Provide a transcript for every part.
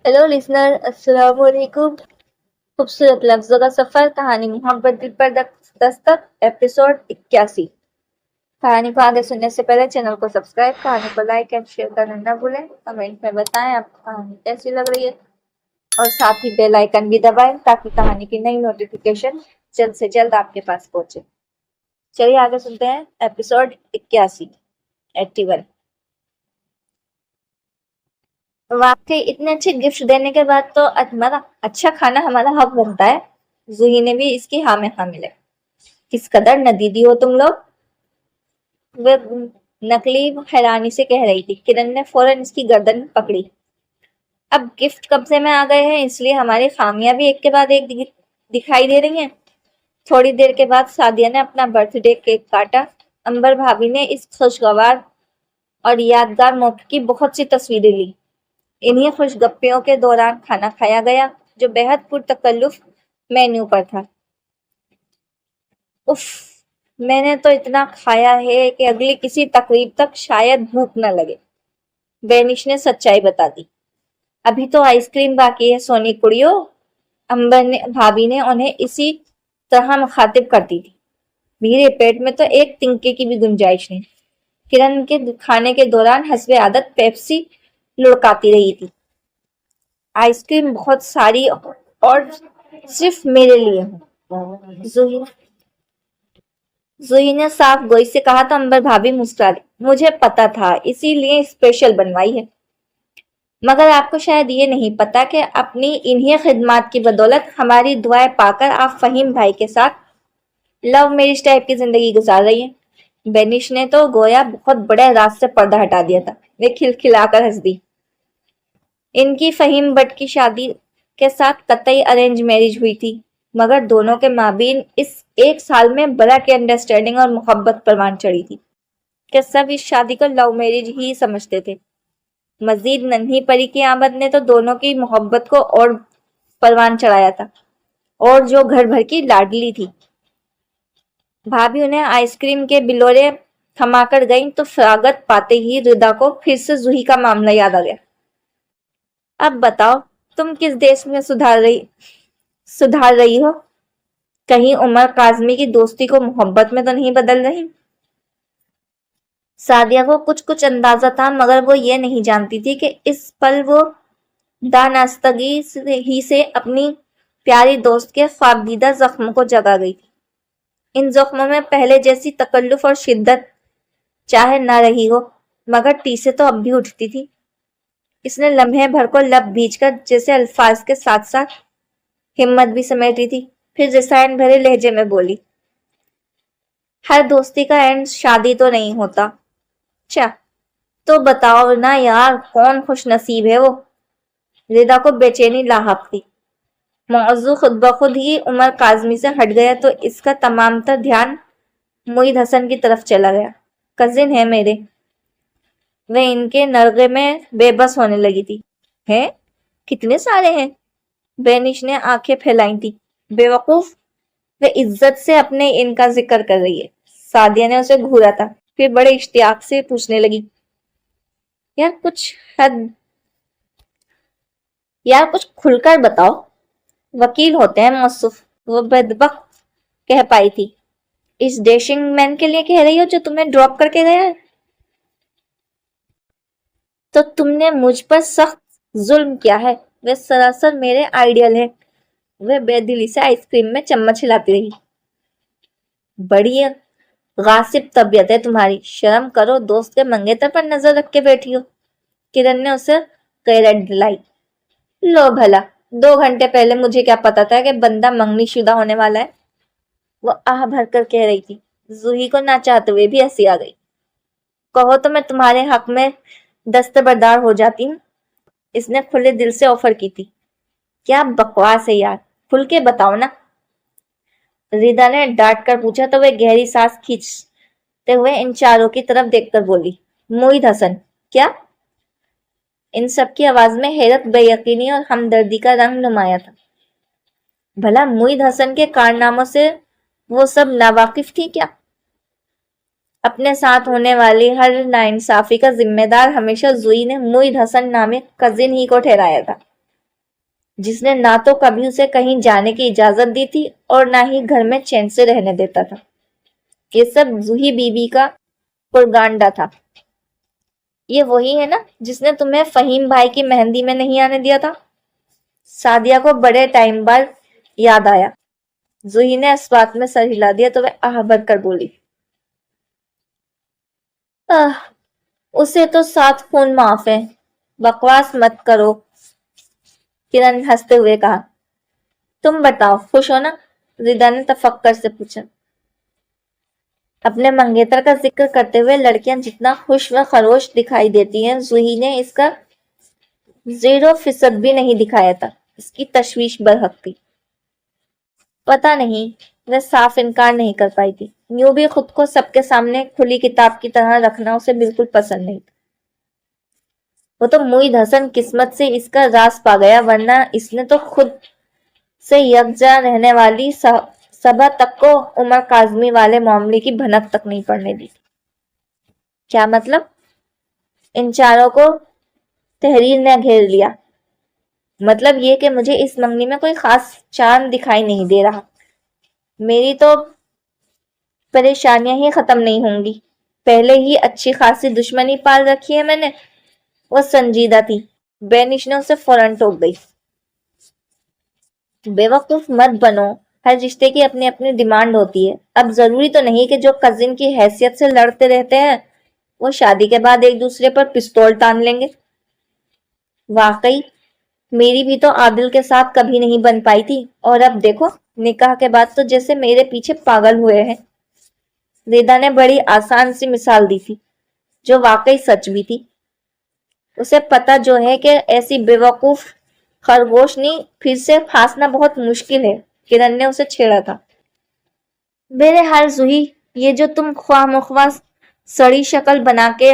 Hello listener, अस्सलाम वालेकुम। खूबसूरत लफ्जों का सफर, कहानी मोहब्बत दिल पर दस्तक, एपिसोड 81। कहानी को आगे सुनने से पहले चैनल को सब्सक्राइब, कहानी को लाइक एंड शेयर करना न भूलें। कमेंट में बताएं आपको कहानी कैसी लग रही है और साथ ही बेल आइकन भी दबाएं ताकि कहानी की नई नोटिफिकेशन जल्द से जल्द आपके पास पहुंचे। चलिए आगे सुनते हैं एपिसोड 81, 81। वाकई इतने अच्छे गिफ्ट देने के बाद तो हमारा अच्छा खाना हमारा हक बनता है। जूही ने भी इसकी हाँ में हाँ मिले। किस कदर नदीदी हो तुम लोग, वे नकली हैरानी से कह रही थी। किरण ने फौरन इसकी गर्दन पकड़ी। अब गिफ्ट कब्जे में आ गए हैं, इसलिए हमारी खामियां भी एक के बाद एक दिखाई दे रही हैं। थोड़ी देर के बाद सादिया ने अपना बर्थडे केक काटा। अंबर भाभी ने इस खुशगवार और यादगार मौके की बहुत सी तस्वीरें ली। इन्हीं खुशगप्पियों के दौरान खाना खाया गया, जो बेहद पुरतकल्लुफ मेन्यू पर था। उफ, मैंने तो इतना खाया है कि अगली किसी तकरीब तक शायद भूख न लगे। बेनिश ने सच्चाई बता दी। अभी तो आइसक्रीम बाकी है सोनी कुड़ियों। अंबर ने भाभी ने उन्हें इसी तरह मुखातिब करती थी। मेरे पेट में तो एक तिनके की भी गुंजाइश नहीं। किरण के खाने के दौरान हस्बे आदत पेप्सी लुढ़काती रही थी। आइसक्रीम बहुत सारी और सिर्फ मेरे लिए हूँ। जूही ने साफ गोई से कहा तो अंबर भाभी मुस्कुरा दी। मुझे पता था, इसीलिए स्पेशल बनवाई है। मगर आपको शायद ये नहीं पता कि अपनी इन्हीं खिदमात की बदौलत हमारी दुआएं पाकर आप फहीम भाई के साथ लव मैरिज टाइप की जिंदगी गुजार रही हैं। बेनिश ने तो गोया बहुत बड़े राज से पर्दा हटा दिया था। वे खिलखिलाकर हंस दी। इनकी फहीम बट की शादी के साथ कतई अरेंज मैरिज हुई थी, मगर दोनों के माबीन इस एक साल में बड़ा की अंडरस्टैंडिंग और मोहब्बत परवान चढ़ी थी कि सब इस शादी को लव मैरिज ही समझते थे। मजीद नन्ही परी की आमद ने तो दोनों की मोहब्बत को और परवान चढ़ाया था, और जो घर भर की लाडली थी। भाभी उन्हें आइसक्रीम के बिलोरे थमाकर गई तो फरागत पाते ही रिदा को फिर से जूही का मामला याद आ गया। अब बताओ, तुम किस देश में सुधार रही हो? कहीं उमर काजमी की दोस्ती को मोहब्बत में तो नहीं बदल रही? सादिया को कुछ कुछ अंदाजा था, मगर वो ये नहीं जानती थी कि इस पल वो दानास्तगी ही से अपनी प्यारी दोस्त के ख्वाबदीदा जख्म को जगा गई थी। इन जख्मों में पहले जैसी तकल्लुफ और शिद्दत चाहे न रही हो, मगर टीसे तो अब भी उठती थी। इसने लम्हे भर को लब भींचकर जैसे अल्फाज के साथ साथ हिम्मत भी समेटी थी, फिर रसायन भरे लहजे में बोली, हर दोस्ती का एंड शादी तो नहीं होता। अच्छा, तो बताओ ना यार, कौन खुश नसीब है वो? रिदा को बेचैनी लाहक थी। मौजू खुद ब खुद ही उमर काजमी से हट गया तो इसका तमाम तर ध्यान मुईद हसन की तरफ चला गया। कजिन है मेरे, वे इनके नरगे में बेबस होने लगी थी। हैं? कितने सारे हैं? बेनिश ने आंखें फैलाई थी। बेवकूफ, वे इज्जत से अपने इनका जिक्र कर रही है। सादिया ने उसे घूरा था, फिर बड़े इश्तियाक से पूछने लगी, यार कुछ हद यार कुछ खुलकर बताओ। वकील होते हैं मौसूफ, वो बदबख्त कह पाई थी। इस डैशिंग मैन के लिए कह रही हो जो तुम्हें ड्रॉप करके गया है? तो तुमने मुझ पर सख्त जुल्म किया है। वे सरासर मेरे आइडियल है। वे बेदिली से आइसक्रीम में चम्मच हिलाती रही। बड़ी गासिब तबीयत है तुम्हारी, शर्म करो, दोस्त के मंगेतर पर नजर रख के बैठी हो। किरण ने उसे गैरत दिलाई। लो भला, 2 घंटे पहले मुझे क्या पता था कि बंदा मंगनी शुदा होने वाला है? वो आह भरकर कह रही थी। जूही को ना चाहते हुए भी हंसी आ गई। कहो तो मैं तुम्हारे हक में दस्तबरदार हो जाती हूँ। इसने खुले दिल से ऑफर की थी। क्या बकवास है यार, खुल के बताओ ना। रिदा ने डांट कर पूछा तो वे गहरी सांस खींचते हुए इन चारों की तरफ देखकर बोली, मुईद हसन क्या? इन सब की आवाज में हैरत, बेयकीनी और हमदर्दी का रंग नुमाया था। भला मुईद हसन के कारनामों से वो सब नावाकिफ थी क्या? अपने साथ होने वाली हर नाइंसाफी का जिम्मेदार हमेशा जुई ने मुईद हसन नामे कजिन ही को ठहराया था। جس نے نہ تو کبھی اسے کہیں جانے کی اجازت دی تھی اور نہ ہی گھر میں چین سے رہنے دیتا تھا۔ یہ سب زوہی بی بی کا پروپیگنڈا تھا۔ یہ وہی ہے نا جس نے تمہیں فہیم بھائی کی مہندی میں نہیں آنے دیا تھا؟ سعدیہ کو بڑے ٹائم بعد یاد آیا۔ زوہی نے اس بات میں سر ہلا دیا تو وہ آہ بھر کر بولی، اسے تو 7 خون معاف ہے، بکواس مت کرو۔ کرن ہنستے ہوئے کہا، تم بتاؤ خوش ہو نا؟ ردا نے تفکر سے پوچھا۔ اپنے منگیتر کا ذکر کرتے ہوئے لڑکیاں جتنا خوش و خروش دکھائی دیتی ہیں، زوہی نے اس کا 0% بھی نہیں دکھایا تھا۔ اس کی تشویش برحق تھی۔ پتہ نہیں، وہ صاف انکار نہیں کر پائی تھی۔ یوں بھی خود کو سب کے سامنے کھلی کتاب کی طرح رکھنا اسے بالکل پسند نہیں تھا۔ وہ تو معید حسن قسمت سے اس کا راز پا گیا، ورنہ اس نے تو خود سے یکجا رہنے والی صبا تک کو عمر کاظمی والے معاملے کی بھنک تک نہیں پڑنے دی۔ کیا مطلب؟ ان چاروں کو تحریر نے گھیر لیا۔ مطلب یہ کہ مجھے اس منگنی میں کوئی خاص چاند دکھائی نہیں دے رہا۔ میری تو پریشانیاں ہی ختم نہیں ہوں گی۔ پہلے ہی اچھی خاصی دشمنی پال رکھی ہے میں نے۔ وہ سنجیدہ تھی۔ بینش نے اسے فوراً ٹوک گئی۔ بے وقوف مت بنو، ہر رشتے کی اپنی اپنی ڈیمانڈ ہوتی ہے۔ اب ضروری تو نہیں کہ جو کزن کی حیثیت سے لڑتے رہتے ہیں وہ شادی کے بعد ایک دوسرے پر پستول تان لیں گے۔ واقعی میری بھی تو عادل کے ساتھ کبھی نہیں بن پائی تھی، اور اب دیکھو نکاح کے بعد تو جیسے میرے پیچھے پاگل ہوئے ہیں۔ ریدا نے بڑی آسان سی مثال دی تھی جو واقعی سچ بھی تھی۔ اسے پتا جو ہے کہ ایسی بے وقوف خرگوشنی پھر سے پھانسنا بہت مشکل ہے۔ کرن نے اسے چھیڑا تھا۔ بہرحال زوہی، یہ جو تم خواہ مخواہ سڑی شکل بنا کے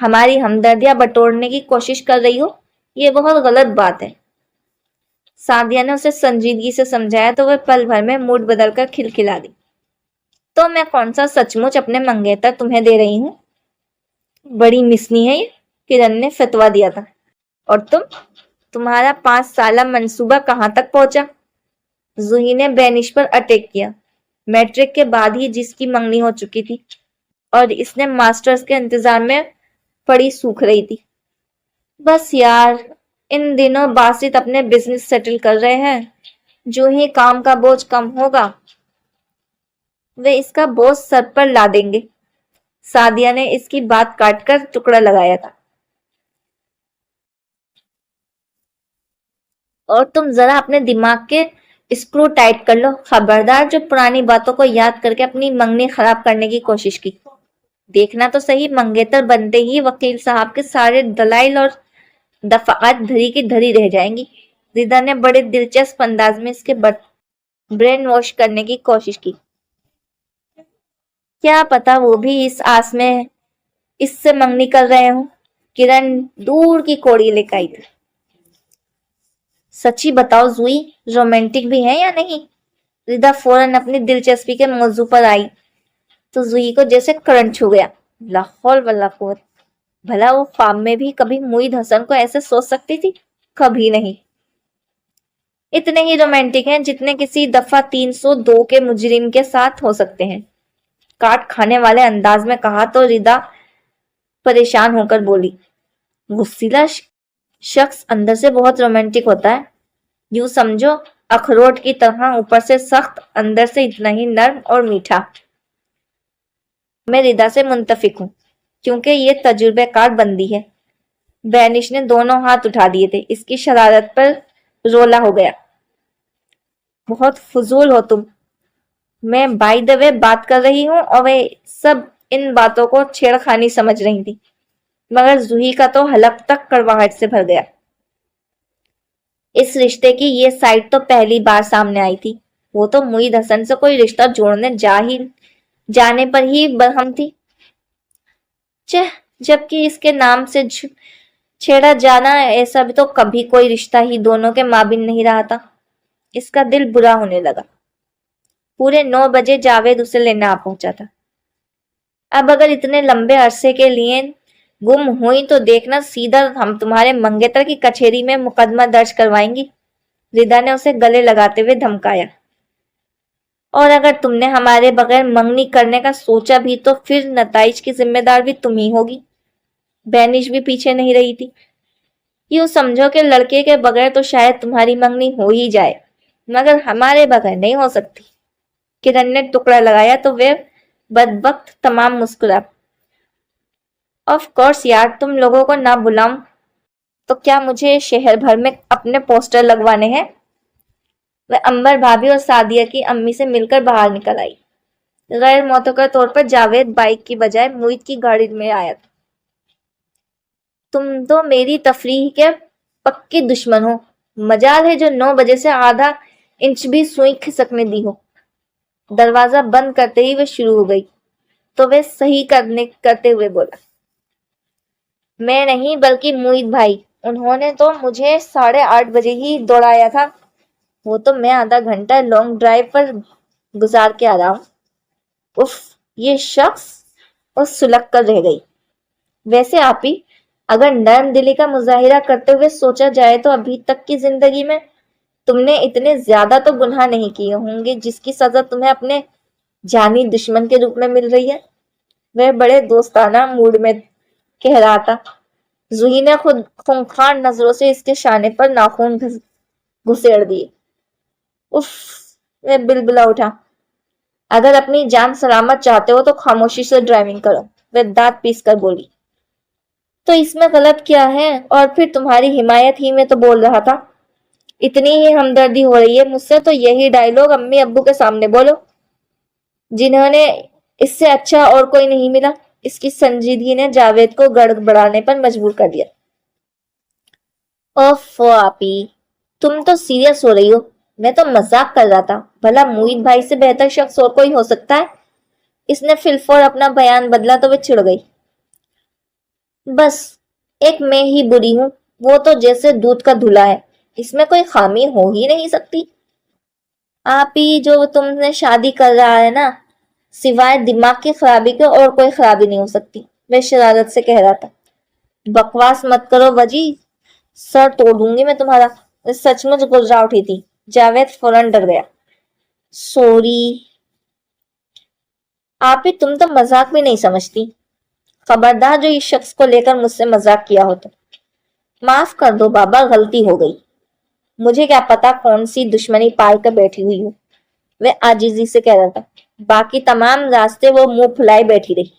ہماری ہمدردیاں بٹورنے کی کوشش کر رہی ہو، یہ بہت غلط بات ہے۔ سعدیہ نے اسے سنجیدگی سے سمجھایا تو وہ پل بھر میں موڈ بدل کر کھلکھلا دی۔ تو میں کون سا سچ مچ اپنے منگیتر تمہیں دے رہی ہوں؟ بڑی مسنی ہے یہ، کرن نے فتویٰ دیا تھا۔ اور تمہارا 5 سالہ منصوبہ کہاں تک پہنچا؟ زوہی نے بینش پر اٹیک کیا۔ میٹرک کے بعد ہی جس کی منگنی ہو چکی تھی اور اس نے ماسٹرز کے انتظار میں پڑی سوکھ رہی تھی۔ بس یار، ان دنوں باسط اپنے بزنس سیٹل کر رہے ہیں، جو ہی کام کا بوجھ کم ہوگا وہ اس کا بوجھ سر پر لا دیں گے۔ سعدیہ نے اس کی بات کاٹ کر ٹکڑا لگایا تھا۔ اور تم ذرا اپنے دماغ کے اسکرو ٹائٹ کر لو، خبردار جو پرانی باتوں کو یاد کر کے اپنی منگنی خراب کرنے کی کوشش کی۔ دیکھنا تو صحیح، منگیتر بنتے ہی وکیل صاحب کے سارے دلائل اور دفعات دھری کی دھری رہ جائیں گی۔ ردا نے بڑے دلچسپ انداز میں اس کے برین واش کرنے کی کوشش کی۔ کیا پتا وہ بھی اس آس میں اس سے منگنی کر رہے ہوں۔ کرن دور کی کوڑی لے آئی تھی۔ سچی بتاؤ زوئی، رومانٹک بھی ہے یا نہیں؟ ردا فوراً اپنی دلچسپی کے موضوع پر آئی تو زوئی کو جیسے کرنٹ چھو گیا۔ لا حول ولا قوت، بھلا وہ خواب میں بھی کبھی معید حسن کو ایسے سوچ سکتی تھی؟ کبھی نہیں۔ اتنے ہی رومانٹک ہیں جتنے کسی دفعہ 302 کے مجرم کے ساتھ ہو سکتے ہیں۔ کاٹ کھانے والے انداز میں کہا تو ردا پریشان ہو کر بولی، غصیلا شخص اندر سے بہت رومانٹک ہوتا ہے، یوں سمجھو اخروٹ کی طرح، اوپر سے سخت اندر سے اتنا ہی نرم اور میٹھا۔ میں ردا سے منتفق ہوں کیونکہ یہ تجربہ کار بندی ہے۔ بینش نے دونوں ہاتھ اٹھا دیے تھے۔ اس کی شرارت پر رولا ہو گیا۔ بہت فضول ہو تم۔ میں بائی دا وے بات کر رہی ہوں اور وہ سب ان باتوں کو چھیڑ خانی سمجھ رہی تھی، مگر زوہی کا تو حلق تک کڑواہٹ سے بھر گیا۔ اس رشتے کی یہ سائٹ تو پہلی بار سامنے آئی تھی۔ وہ تو معید حسن سے کوئی رشتہ جوڑنے جانے پر ہی برہم تھی، جبکہ اس کے نام سے چھیڑا جانا ایسا بھی تو کبھی کوئی رشتہ ہی دونوں کے مابین نہیں رہا تھا۔ اس کا دل برا ہونے لگا۔ پورے 9 بجے جاوید اسے لینے آ پہنچا تھا۔ اب اگر اتنے لمبے عرصے کے لیے گم ہوئی تو دیکھنا، سیدھا ہم تمہارے منگیتر کی کچہری میں مقدمہ درج کروائیں گی۔ रिदा ने उसे गले लगाते हुए धमकाया। और अगर तुमने हमारे बगैर मंगनी करने का सोचा भी तो फिर नताइज की जिम्मेदार भी तुम ही होगी। बेनिश भी पीछे नहीं रही थी। यूं समझो कि लड़के के बगैर तो शायद तुम्हारी मंगनी हो ही जाए, मगर हमारे बगैर नहीं हो सकती। किरण ने टुकड़ा लगाया तो वे बदबख्त तमाम मुस्कुरा। ऑफ कोर्स यार, तुम लोगों को ना बुलाऊं तो क्या मुझे शहर भर में अपने पोस्टर लगवाने हैं? वह अंबर भाभी और सादिया की अम्मी से मिलकर बाहर निकल आई। गैर मौतकर तौर पर जावेद बाइक की बजाय मोहित की गाड़ी में आया था। तुम तो मेरी तफरीह के पक्के दुश्मन हो। मजाल है जो 9 बजे से आधा इंच भी सुई खिसकने दी हो। दरवाजा बंद करते ही वे शुरू हो गई तो वे सही करते हुए बोला, मैं नहीं बल्कि मोहित भाई, उन्होंने तो मुझे 8:30 बजे ही दौड़ाया था। वो तो मैं आधा घंटा लॉन्ग ड्राइव पर गुजार के आ रहा हूँ। उफ, ये शख्स। और सुलग कर रह गई। वैसे आप ही अगर नर्म दिली का मुजाहिरा करते हुए सोचा जाए तो अभी तक की जिंदगी में तुमने इतने ज्यादा तो गुनाह नहीं किए होंगे जिसकी सजा तुम्हें अपने जानी दुश्मन के रूप में मिल रही है। वह बड़े दोस्ताना मूड में कह रहा था। जूही ने खुद खूंखार नजरों से इसके शाने पर नाखून घुसेड़ दिए। उफ, वह बिलबिला उठा। अगर अपनी जान सलामत चाहते हो तो खामोशी से ड्राइविंग करो, वह दांत पीस कर बोली। तो इसमें गलत क्या है? और फिर तुम्हारी हिमायत ही में तो बोल रहा था। इतनी ही हमदर्दी हो रही है मुझसे तो यही डायलॉग अम्मी अब्बू के सामने बोलो, जिन्होंने इससे अच्छा और कोई नहीं मिला। इसकी संजीदगी ने जावेद को गड़बड़ाने पर मजबूर कर दिया। ओफो आपी, तुम तो सीरियस हो रही हो। मैं तो मजाक कर रहा था। भला मोहित भाई से बेहतर शख्स और कोई हो सकता है? इसने फिलफोर अपना बयान बदला तो वे चिढ़ गई। बस एक मैं ही बुरी हूं, वो तो जैसे दूध का धुला है, इसमें कोई खामी हो ही नहीं सकती। आप ही जो तुमने शादी कर रहा है ना, सिवाय दिमाग की खराबी के और कोई खराबी नहीं हो सकती, मैं शरारत से कह रहा था। बकवास मत करो वजी, सर तोड़ दूंगी मैं तुम्हारा। सचमुच गुर्रा उठी थी। जावेद फौरन डर गया। सॉरी आप ही, तुम तो मजाक भी नहीं समझती। खबरदार जो इस शख्स को लेकर मुझसे मजाक किया हो तो। माफ कर दो बाबा, गलती हो गई। मुझे क्या पता कौन सी दुश्मनी पाल कर बैठी हुई हो, वह आजिजी से कह रहा था। बाकी तमाम रास्ते वो मुंह फुलाए बैठी रही।